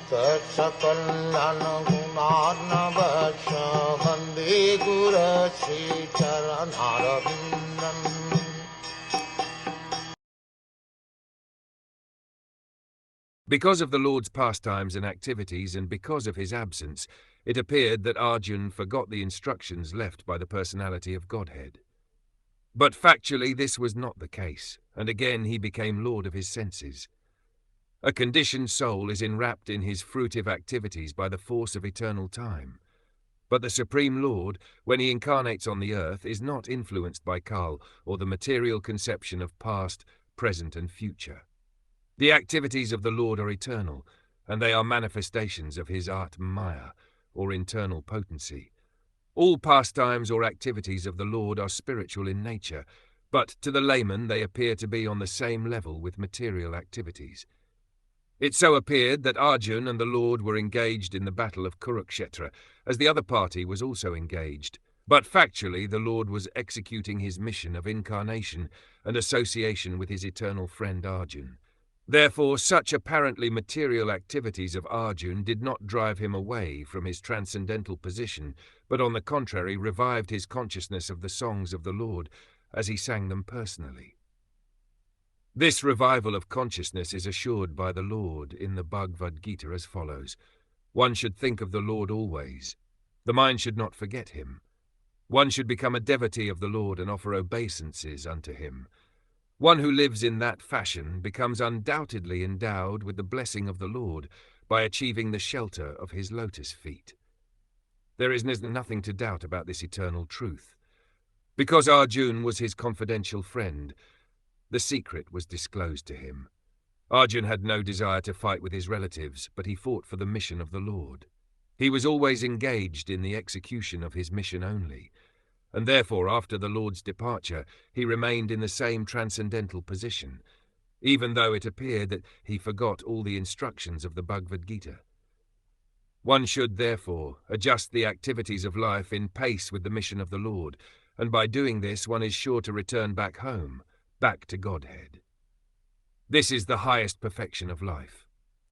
Sakalayan gunarnavasya Vande Guru Sri Charanaravindan. Because of the Lord's pastimes and activities, and because of his absence, it appeared that Arjun forgot the instructions left by the personality of Godhead. But factually this was not the case, and again he became lord of his senses. A conditioned soul is enwrapped in his fruitive activities by the force of eternal time. But the Supreme Lord, when he incarnates on the earth, is not influenced by Kal or the material conception of past, present and future. The activities of the Lord are eternal, and they are manifestations of his Atmaya, or internal potency. All pastimes or activities of the Lord are spiritual in nature, but to the layman they appear to be on the same level with material activities. It so appeared that Arjun and the Lord were engaged in the battle of Kurukshetra, as the other party was also engaged. But factually the Lord was executing his mission of incarnation and association with his eternal friend Arjun. Therefore, such apparently material activities of Arjun did not drive him away from his transcendental position, but on the contrary revived his consciousness of the songs of the Lord as he sang them personally. This revival of consciousness is assured by the Lord in the Bhagavad Gita as follows. One should think of the Lord always. The mind should not forget him. One should become a devotee of the Lord and offer obeisances unto him. One who lives in that fashion becomes undoubtedly endowed with the blessing of the Lord by achieving the shelter of his lotus feet. There is nothing to doubt about this eternal truth. Because Arjun was his confidential friend, the secret was disclosed to him. Arjun had no desire to fight with his relatives, but he fought for the mission of the Lord. He was always engaged in the execution of his mission only, and therefore after the Lord's departure he remained in the same transcendental position, even though it appeared that he forgot all the instructions of the Bhagavad Gita. One should therefore adjust the activities of life in pace with the mission of the Lord, and by doing this one is sure to return back home, back to Godhead. This is the highest perfection of life.